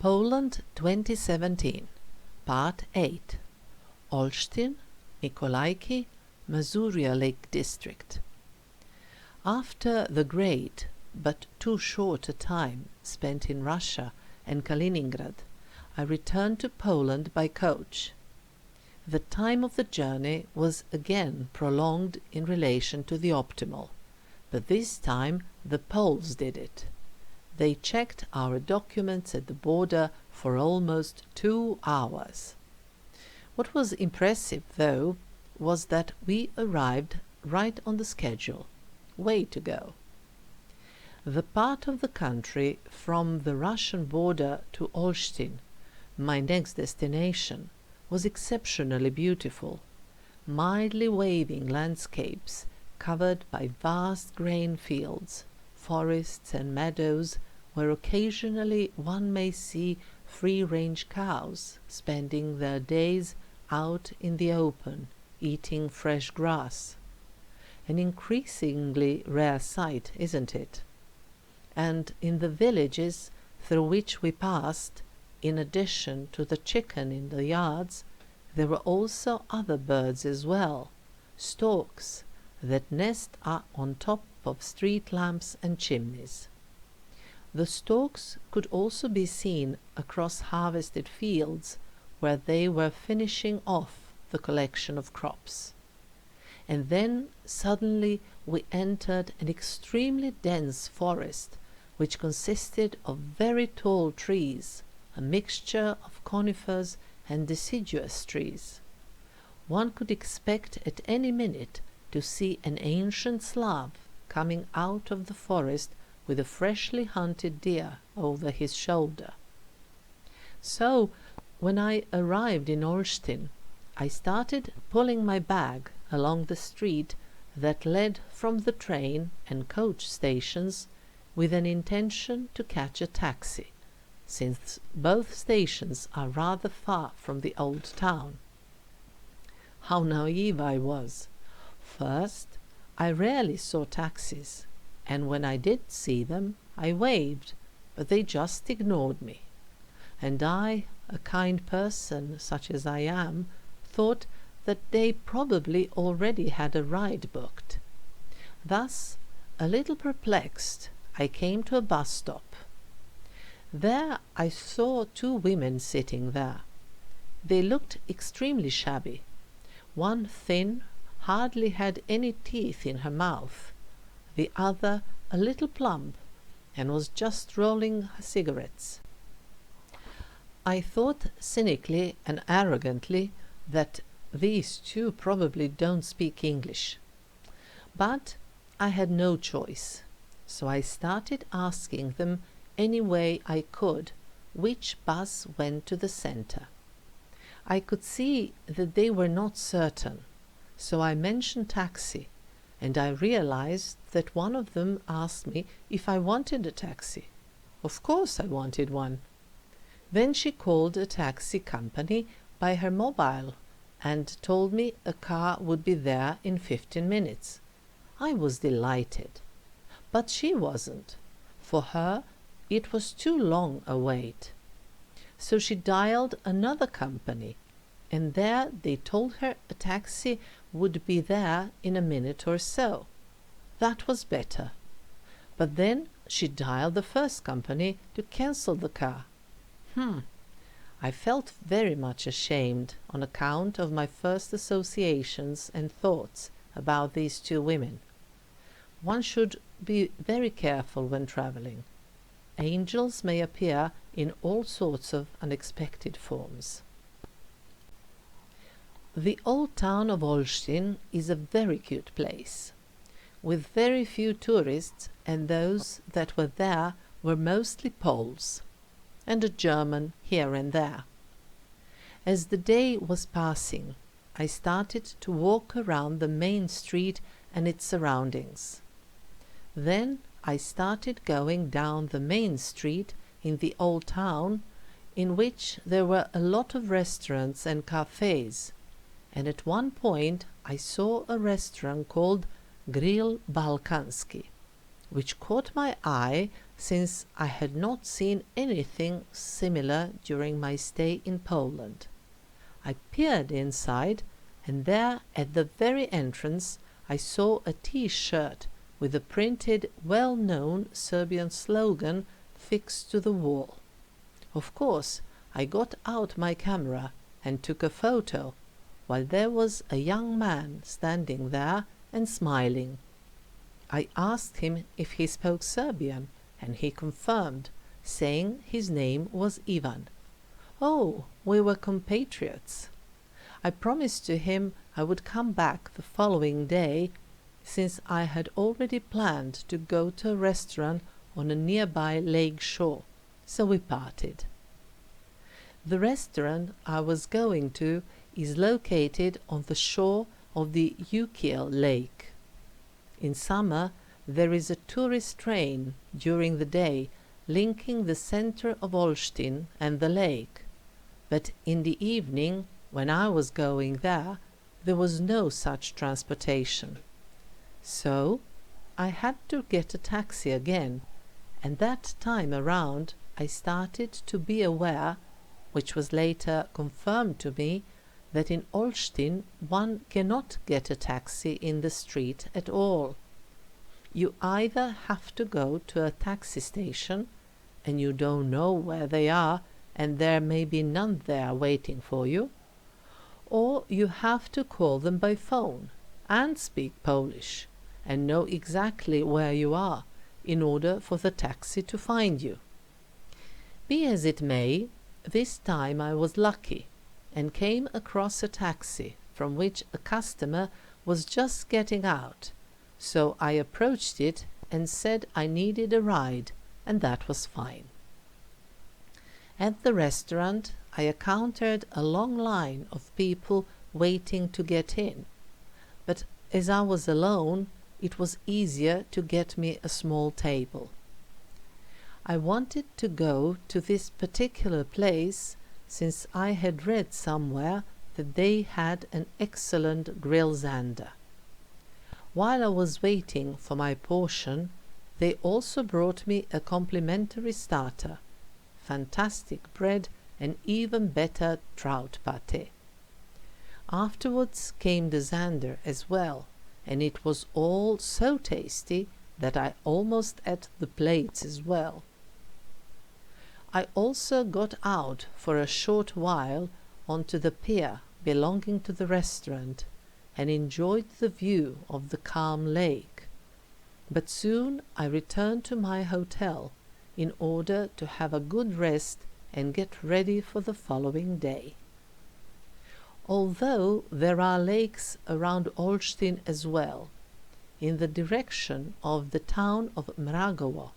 Poland 2017, Part 8, Olsztyn, Mikolajki, Masuria Lake District. After the great but too short a time spent in Russia and Kaliningrad, I returned to Poland by coach. The time of the journey was again prolonged in relation to the optimal, but this time the Poles did it. They checked our documents at the border for almost 2 hours. What was impressive, though, was that we arrived right on the schedule, way to go. The part of the country from the Russian border to Olsztyn, my next destination, was exceptionally beautiful. Mildly waving landscapes covered by vast grain fields, forests and meadows, where occasionally one may see free-range cows spending their days out in the open, eating fresh grass. An increasingly rare sight, isn't it? And in the villages through which we passed, in addition to the chicken in the yards, there were also other birds as well, storks, that nest on top of street lamps and chimneys. The storks could also be seen across harvested fields where they were finishing off the collection of crops. And then suddenly we entered an extremely dense forest which consisted of very tall trees, a mixture of conifers and deciduous trees. One could expect at any minute to see an ancient Slav coming out of the forest with a freshly hunted deer over his shoulder. So, when I arrived in Olsztyn, I started pulling my bag along the street that led from the train and coach stations with an intention to catch a taxi, since both stations are rather far from the old town. How naive I was! First, I rarely saw taxis, and when I did see them, I waved, but they just ignored me. And I, a kind person such as I am, thought that they probably already had a ride booked. Thus, a little perplexed, I came to a bus stop. There I saw 2 women sitting there. They looked extremely shabby. One thin, hardly had any teeth in her mouth. The other a little plump, and was just rolling her cigarettes. I thought cynically and arrogantly that these 2 probably don't speak English. But I had no choice, so I started asking them any way I could which bus went to the center. I could see that they were not certain, so I mentioned taxi, and I realized that one of them asked me if I wanted a taxi. Of course I wanted one. Then she called a taxi company by her mobile and told me a car would be there in 15 minutes. I was delighted. But she wasn't. For her, it was too long a wait. So she dialed another company, and there they told her a taxi would be there in a minute or so. That was better. But then she dialed the first company to cancel the car. I felt very much ashamed on account of my first associations and thoughts about these 2 women. One should be very careful when traveling. Angels may appear in all sorts of unexpected forms. The old town of Olsztyn is a very cute place, with very few tourists, and those that were there were mostly Poles, and a German here and there. As the day was passing, I started to walk around the main street and its surroundings. Then I started going down the main street in the old town, in which there were a lot of restaurants and cafes, and at one point I saw a restaurant called Grill Balkanski, which caught my eye since I had not seen anything similar during my stay in Poland. I peered inside, and there at the very entrance I saw a T-shirt with a printed well-known Serbian slogan fixed to the wall. Of course, I got out my camera and took a photo, while there was a young man standing there and smiling. I asked him if he spoke Serbian, and he confirmed, saying his name was Ivan. Oh, we were compatriots. I promised to him I would come back the following day, since I had already planned to go to a restaurant on a nearby lake shore, so we parted. The restaurant I was going to is located on the shore of the Ukiel Lake. In summer, there is a tourist train during the day linking the center of Olsztyn and the lake, but in the evening, when I was going there was no such transportation. So I had to get a taxi again, and that time around I started to be aware, which was later confirmed to me, that in Olsztyn one cannot get a taxi in the street at all. You either have to go to a taxi station, and you don't know where they are, and there may be none there waiting for you, or you have to call them by phone and speak Polish and know exactly where you are in order for the taxi to find you. Be as it may, this time I was lucky and came across a taxi from which a customer was just getting out, so I approached it and said I needed a ride, and that was fine. At the restaurant I encountered a long line of people waiting to get in, but as I was alone, it was easier to get me a small table. I wanted to go to this particular place since I had read somewhere that they had an excellent grillzander. While I was waiting for my portion, they also brought me a complimentary starter, fantastic bread and even better trout pate. Afterwards came the zander as well, and it was all so tasty that I almost ate the plates as well. I also got out for a short while onto the pier belonging to the restaurant and enjoyed the view of the calm lake. But soon I returned to my hotel in order to have a good rest and get ready for the following day. Although there are lakes around Olsztyn as well, in the direction of the town of Mragowo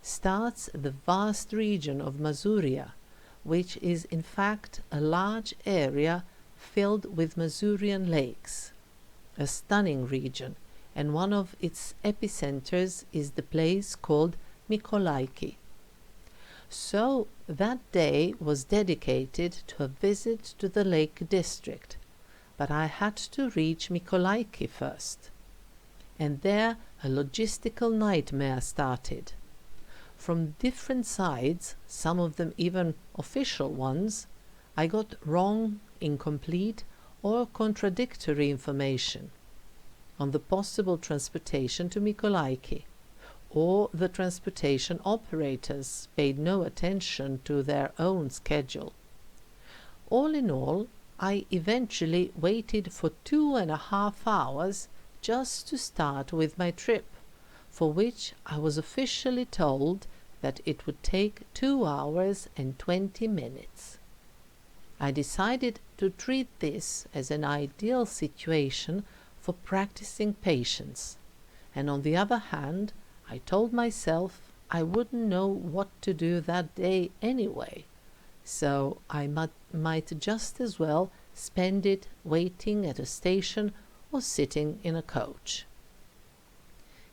starts the vast region of Masuria, which is in fact a large area filled with Masurian lakes, a stunning region, and one of its epicenters is the place called Mikolajki. So that day was dedicated to a visit to the Lake District, but I had to reach Mikolajki first. And there a logistical nightmare started. From different sides, some of them even official ones, I got wrong, incomplete, or contradictory information on the possible transportation to Mikolajki, or the transportation operators paid no attention to their own schedule. All in all, I eventually waited for 2.5 hours just to start with my trip, for which I was officially told that it would take 2 hours and 20 minutes. I decided to treat this as an ideal situation for practicing patience, and on the other hand, I told myself I wouldn't know what to do that day anyway, so I might just as well spend it waiting at a station or sitting in a coach.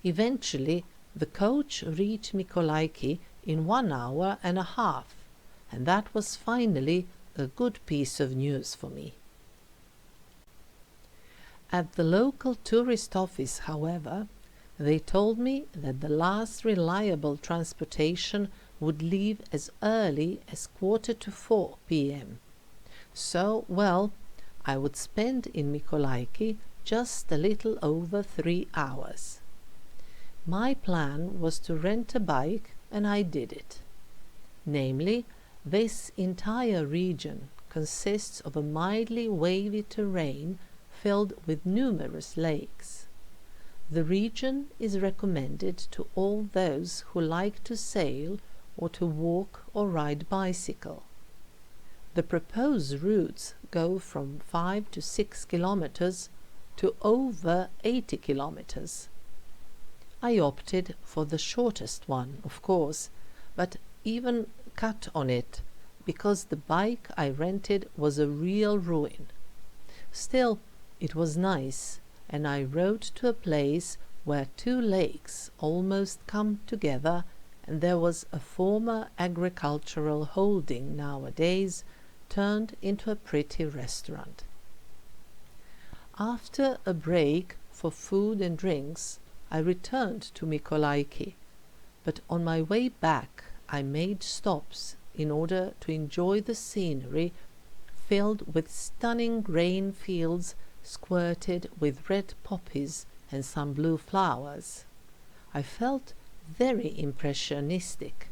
Eventually, the coach reached Mikolajki in 1.5 hours, and that was finally a good piece of news for me. At the local tourist office, however, They told me that the last reliable transportation would leave as early as 3:45 p.m. So, well, I would spend in Mikolajki just a little over 3 hours. My plan was to rent a bike, and I did it. Namely, this entire region consists of a mildly wavy terrain filled with numerous lakes. The region is recommended to all those who like to sail or to walk or ride bicycle. The proposed routes go from 5 to 6 kilometers to over 80 kilometers. I opted for the shortest one, of course, but even cut on it because the bike I rented was a real ruin. Still, it was nice, and I rode to a place where two lakes almost come together, and there was a former agricultural holding nowadays turned into a pretty restaurant. After a break for food and drinks, I returned to Mikolajki, but on my way back I made stops in order to enjoy the scenery filled with stunning grain fields squirted with red poppies and some blue flowers. I felt very impressionistic.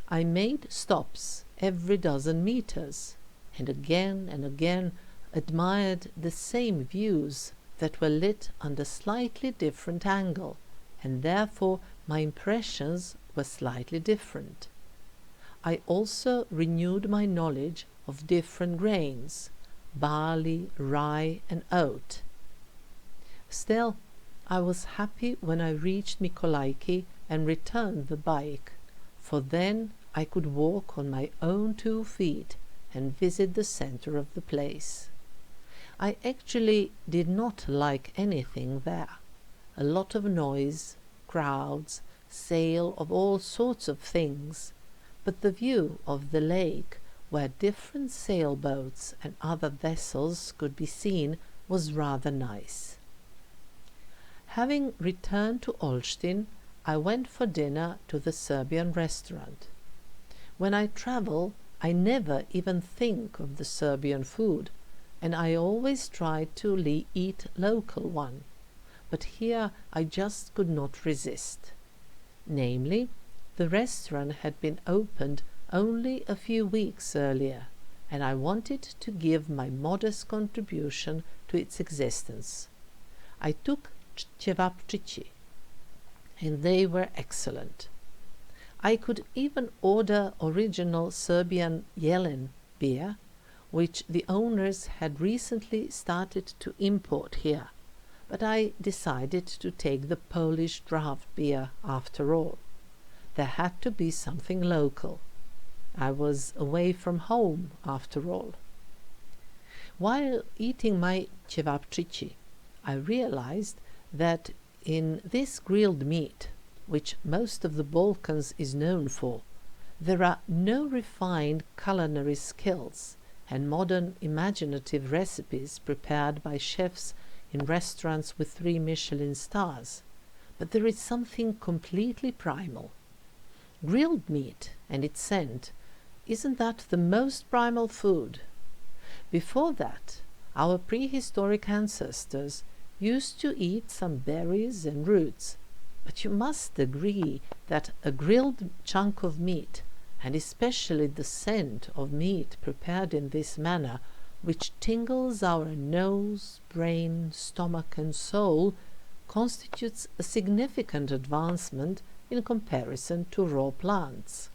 I made stops every dozen meters, and again admired the same views that were lit under slightly different angle, and therefore my impressions were slightly different. I also renewed my knowledge of different grains, barley, rye, and oat. Still, I was happy when I reached Mikolajki and returned the bike, for then I could walk on my own 2 feet and visit the center of the place. I actually did not like anything there. A lot of noise, crowds, sale of all sorts of things, but the view of the lake where different sailboats and other vessels could be seen was rather nice. Having returned to Olsztyn, I went for dinner to the Serbian restaurant. When I travel, I never even think of the Serbian food, and I always try to eat local one. But here I just could not resist. Namely, the restaurant had been opened only a few weeks earlier, and I wanted to give my modest contribution to its existence. I took cevapcici, and they were excellent. I could even order original Serbian Jelen beer, which the owners had recently started to import here, but I decided to take the Polish draft beer after all. There had to be something local. I was away from home after all. While eating my cevapcici, I realized that in this grilled meat, which most of the Balkans is known for, there are no refined culinary skills and modern imaginative recipes prepared by chefs in restaurants with 3 Michelin stars, but there is something completely primal. Grilled meat and its scent, isn't that the most primal food? Before that, our prehistoric ancestors used to eat some berries and roots, but you must agree that a grilled chunk of meat, and especially the scent of meat prepared in this manner, which tingles our nose, brain, stomach, and soul, constitutes a significant advancement in comparison to raw plants.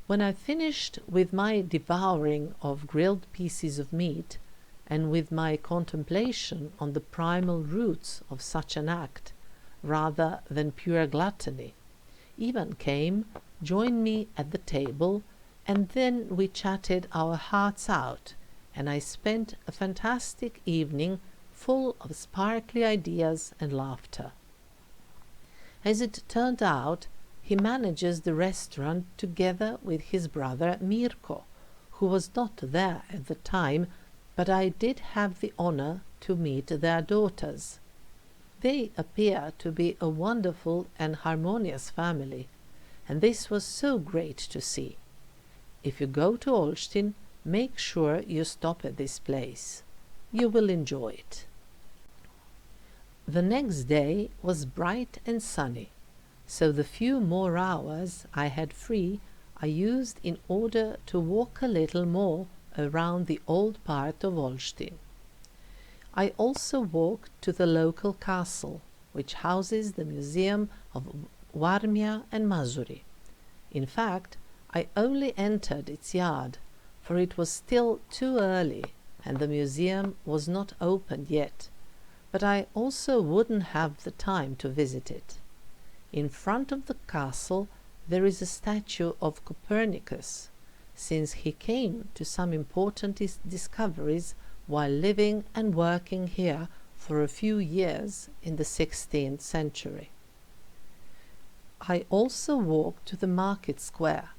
When I finished with my devouring of grilled pieces of meat, and with my contemplation on the primal roots of such an act, rather than pure gluttony, Ivan came, joined me at the table, and then we chatted our hearts out, and I spent a fantastic evening full of sparkly ideas and laughter. As it turned out, he manages the restaurant together with his brother Mirko, who was not there at the time, but I did have the honor to meet their daughters. They appear to be a wonderful and harmonious family, and this was so great to see. If you go to Olsztyn, make sure you stop at this place. You will enjoy it. The next day was bright and sunny, so the few more hours I had free I used in order to walk a little more around the old part of Olsztyn. I also walked to the local castle, which houses the museum of Warmia and Masuria. In fact, I only entered its yard, for it was still too early and the museum was not opened yet, but I also wouldn't have the time to visit it. In front of the castle there is a statue of Copernicus, since he came to some important discoveries while living and working here for a few years in the 16th century. I also walked to the market square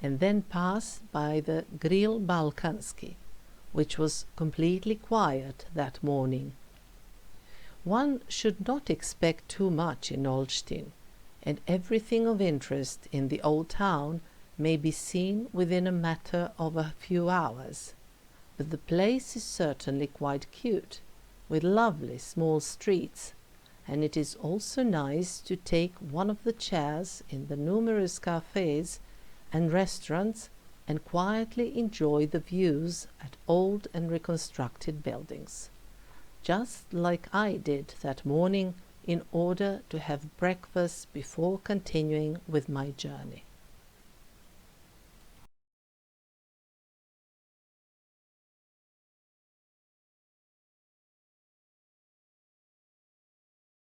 and then passed by the Grill Balkanski, which was completely quiet that morning. One should not expect too much in Olsztyn, and everything of interest in the old town may be seen within a matter of a few hours. But the place is certainly quite cute, with lovely small streets, and it is also nice to take one of the chairs in the numerous cafes and restaurants and quietly enjoy the views at old and reconstructed buildings, just like I did that morning in order to have breakfast before continuing with my journey.